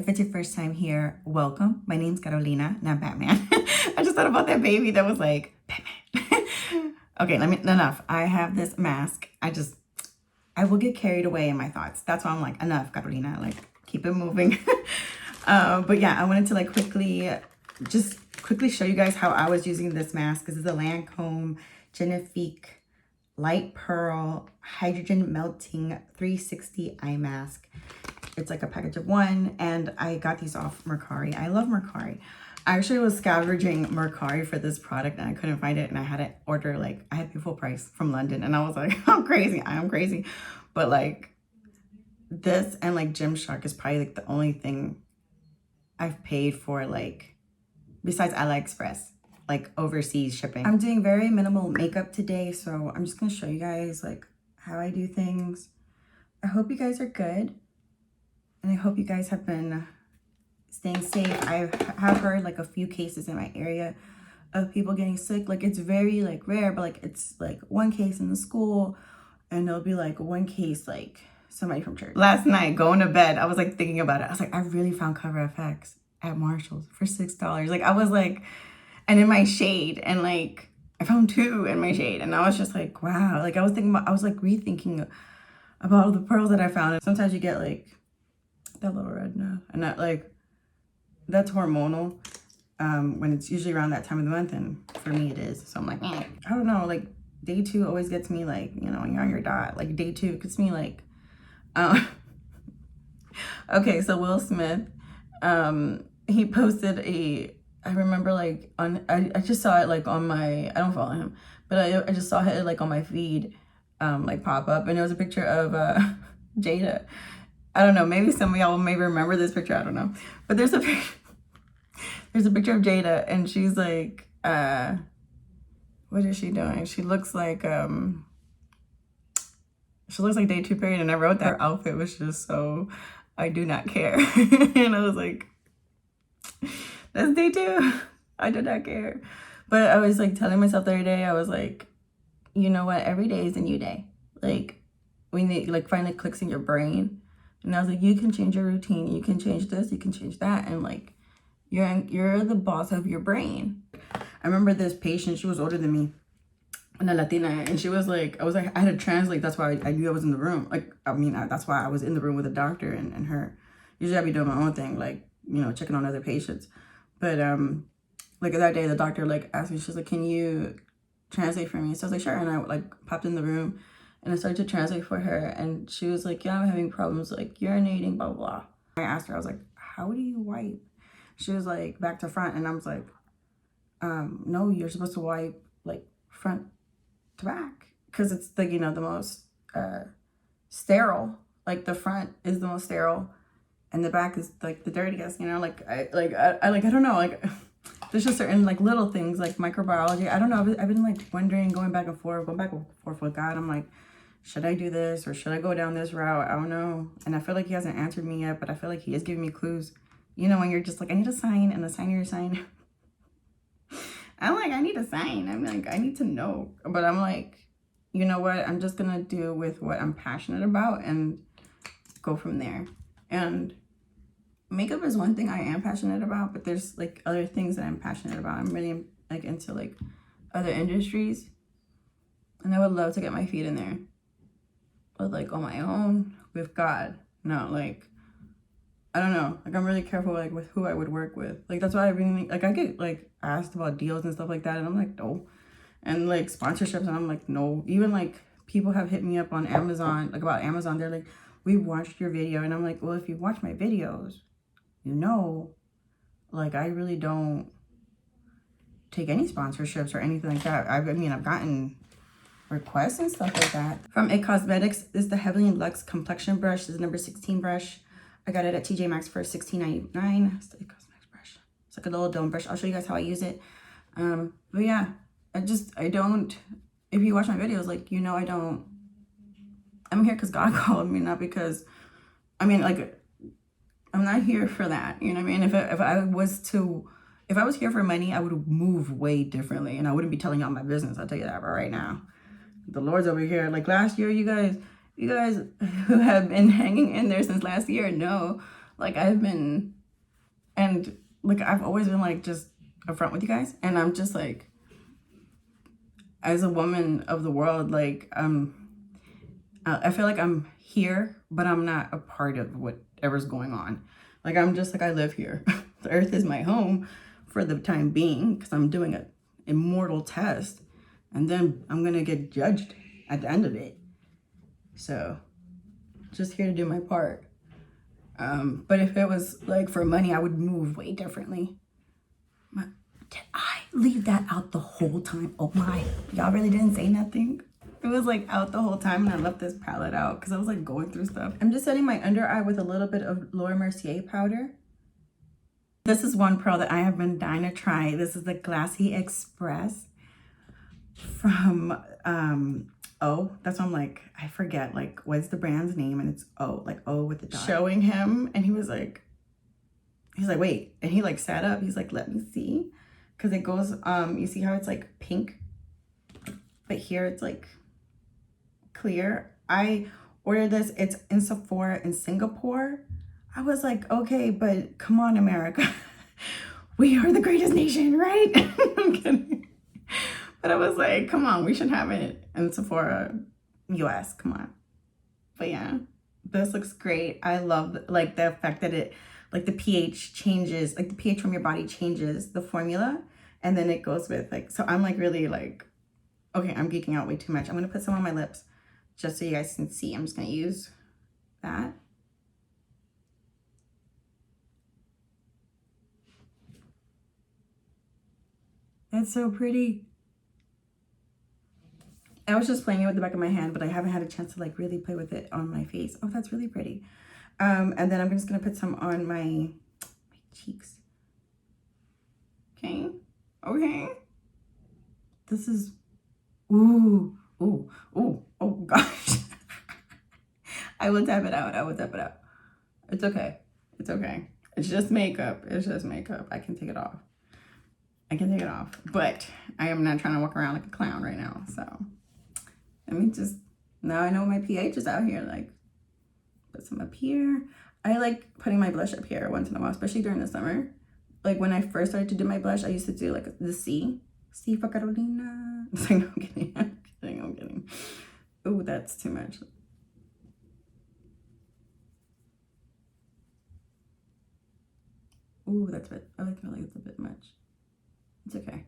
If it's your first time here, welcome. My name's Carolina, not Batman. I just thought about that baby that was like, Batman. Okay, enough. I have this mask. I will get carried away in my thoughts. That's why I'm like, enough, Carolina. Like, keep it moving. But yeah, I wanted to like quickly show you guys how I was using this mask. This is a Lancome Genifique Light Pearl Hydrogen Melting 360 eye mask. It's like a package of one, and I got these off Mercari. I love Mercari. I actually was scavenging Mercari for this product and I couldn't find it, and I had to order, like, I had to pay full price from London, and I was like, I'm crazy. I am crazy. But like this and like Gymshark is probably like the only thing I've paid for, like, besides AliExpress, like overseas shipping. I'm doing very minimal makeup today, so I'm just gonna show you guys like how I do things. I hope you guys are good, and I hope you guys have been staying safe. I have heard like a few cases in my area of people getting sick. Like, it's very like rare, but like it's like one case in the school, and there'll be like one case like somebody from church. Last night going to bed, I was like thinking about it. I was like, I really found Cover FX at Marshall's for $6. Like, I was like, and in my shade, and like I found two in my shade, and I was just like, wow. Like, I was like rethinking about all the pearls that I found. And sometimes you get like that little red now, and that like that's hormonal when it's usually around that time of the month, and for me it is. So I'm like, I don't know, like day 2 always gets me, like, you know, when you're on your dot, like day 2 gets me like okay, so Will Smith, he posted I remember like I just saw it like on my, I don't follow him, but I just saw it like on my feed like pop up, and it was a picture of Jada. I don't know, maybe some of y'all may remember this picture, I don't know. But there's a picture of Jada, and she's like, what is she doing? She looks like day 2 period, and I wrote that her outfit was just so, I do not care. And I was like, that's day 2. I do not care. But I was like telling myself the other day, I was like, you know what? Every day is a new day. Like, when it like finally clicks in your brain. And I was like, you can change your routine. You can change this. You can change that. And like, you're the boss of your brain. I remember this patient, she was older than me, and a Latina, and she was like, I had to translate. That's why I knew I was in the room. Like, I mean, that's why I was in the room with a doctor and her. Usually I'd be doing my own thing, like, you know, checking on other patients. But like that day, the doctor like asked me, she's like, can you translate for me? So I was like, sure. And I like popped in the room, and I started to translate for her, and she was like, yeah, I'm having problems like urinating, blah, blah. I asked her, I was like, how do you wipe? She was like, back to front. And I was like, no, you're supposed to wipe like front to back, because it's the, you know, the most sterile. Like, the front is the most sterile, and the back is like the dirtiest, you know. Like I don't know, like there's just certain like little things like microbiology. I don't know, I've been like wondering, going back and forth with God. I'm like, should I do this or should I go down this route? I don't know. And I feel like he hasn't answered me yet, but I feel like he is giving me clues. You know, when you're just like, I need a sign, and the sign your sign. I'm like, I need a sign. I'm like, I need to know. But I'm like, you know what? I'm just going to do with what I'm passionate about and go from there. And makeup is one thing I am passionate about, but there's like other things that I'm passionate about. I'm really like into like other industries, and I would love to get my feet in there. But like on my own with God, no, like, I don't know. Like, I'm really careful like with who I would work with. Like, that's why I really like, I get like asked about deals and stuff like that, and I'm like, no. And like sponsorships, and I'm like, no. Even like people have hit me up on Amazon, like about Amazon. They're like, we watched your video, and I'm like, well, if you watch my videos, you know, like, I really don't take any sponsorships or anything like that. I mean, I've gotten requests and stuff like that. From It Cosmetics, this is the Heavenly Luxe Complexion Brush. This is the number 16 brush. I got it at TJ Maxx for $16.99. It's the It Cosmetics brush. It's like a little dome brush. I'll show you guys how I use it. But yeah, I don't, if you watch my videos, like, you know, I'm here because God called me, not because, I mean, like, I'm not here for that. You know what I mean? If I was here for money, I would move way differently, and I wouldn't be telling y'all my business. I'll tell you that right now. The Lord's over here. Like, last year, you guys who have been hanging in there since last year know, like, I've been And like, I've always been like just upfront with you guys, and I'm just like, as a woman of the world, like, I feel like I'm here, but I'm not a part of whatever's going on. Like, I'm just like, I live here. The earth is my home for the time being, because I'm doing an immortal test, and then I'm gonna get judged at the end of it. So just here to do my part. But if it was like for money, I would move way differently. Did I leave that out the whole time? Oh my, y'all really didn't say nothing? It was like out the whole time, and I left this palette out because I was like going through stuff. I'm just setting my under eye with a little bit of Laura Mercier powder. This is one pearl that I have been dying to try. This is the Glassy Express from O. That's why I'm like, I forget like what's the brand's name, and it's O, like O with the dot. Showing him, and he's like, wait, and he like sat up. He's like, let me see, because it goes, you see how it's like pink, but here it's like clear. I ordered this. It's in Sephora in Singapore. I was like, okay, but come on, America. We are the greatest nation, right? I'm kidding. But I was like, come on, we should have it in Sephora US. Come on. But yeah, this looks great. I love like the fact that it, like the pH changes, like the pH from your body changes the formula, and then it goes with like, so I'm like really like, okay, I'm geeking out way too much. I'm gonna put some on my lips just so you guys can see. I'm just gonna use that. That's so pretty. I was just playing it with the back of my hand, but I haven't had a chance to like really play with it on my face. Oh, that's really pretty. And then I'm just gonna put some on my cheeks. Okay, okay. This is, ooh, ooh, ooh, oh gosh. I will tap it out, I will tap it out. It's okay, it's okay. It's just makeup, it's just makeup. I can take it off. I can take it off, but I am not trying to walk around like a clown right now, so. Let me just, now I know my pH is out here, like, put some up here. I like putting my blush up here once in a while, especially during the summer. Like when I first started to do my blush, I used to do like the C for Carolina. It's like, no, I'm kidding, I'm kidding, I'm kidding. Oh, that's too much. Ooh, that's a bit, I feel like it's a bit much. It's okay.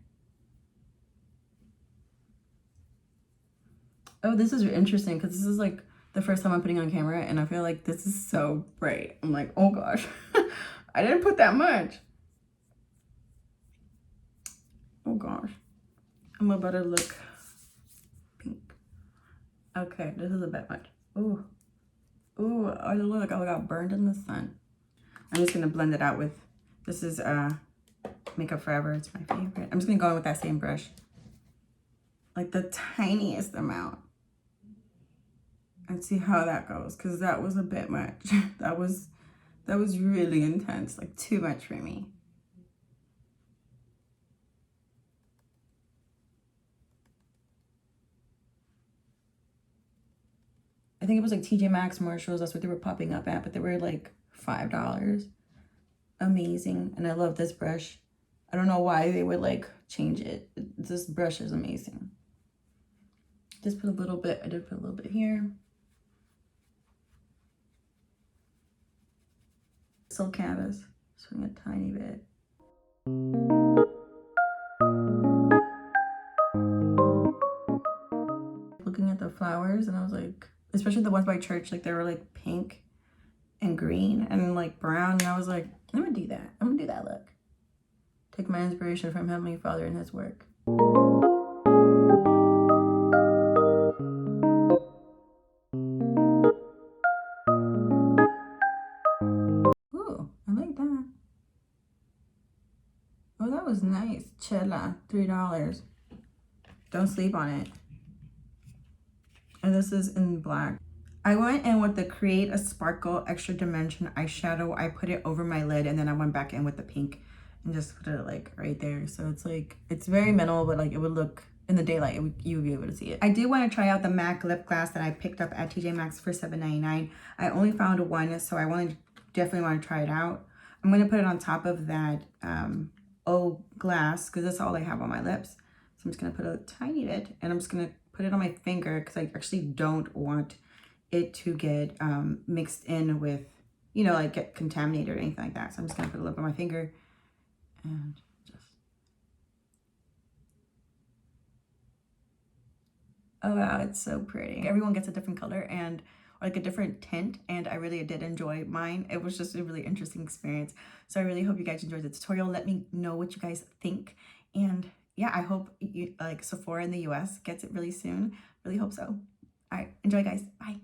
Oh, this is interesting because this is like the first time I'm putting on camera, and I feel like this is so bright. I'm like, oh gosh, I didn't put that much. Oh gosh, I'm about to look pink. Okay, this is a bit much. Ooh, ooh, oh look, I got burned in the sun. I'm just gonna blend it out with, this is Makeup Forever. It's my favorite. I'm just gonna go in with that same brush, like the tiniest amount, and see how that goes, because that was a bit much. that was really intense, like too much for me. I think it was like TJ Maxx, Marshalls, that's what they were popping up at, but they were like $5. Amazing. And I love this brush. I don't know why they would like change it. This brush is amazing. Just put a little bit, I did put a little bit here. Silk canvas, swing a tiny bit. Looking at the flowers, and I was like, especially the ones by church, like they were like pink and green and like brown, and I was like, I'm gonna do that. I'm gonna do that look. Take my inspiration from Heavenly Father and his work. Ooh, I like that. Oh, that was nice. Chela, $3. Don't sleep on it. And this is in black. I went in with the Create a Sparkle Extra Dimension eyeshadow. I put it over my lid, and then I went back in with the pink and just put it like right there. So it's like, it's very minimal, but like it would look in the daylight, you would be able to see it. I did want to try out the MAC lip gloss that I picked up at TJ Maxx for $7.99. I only found one, so I definitely want to try it out. I'm going to put it on top of that glass, because that's all I have on my lips. So I'm just going to put a tiny bit, and I'm just going to put it on my finger because I actually don't want it to get mixed in with, you know, like get contaminated or anything like that. So I'm just going to put a little bit on my finger and just... Oh wow, it's so pretty. Everyone gets a different color and like a different tint, and I really did enjoy mine. It was just a really interesting experience. So I really hope you guys enjoyed the tutorial. Let me know what you guys think. And yeah, I hope you, like Sephora in the US gets it really soon. Really hope so. All right, enjoy guys. Bye.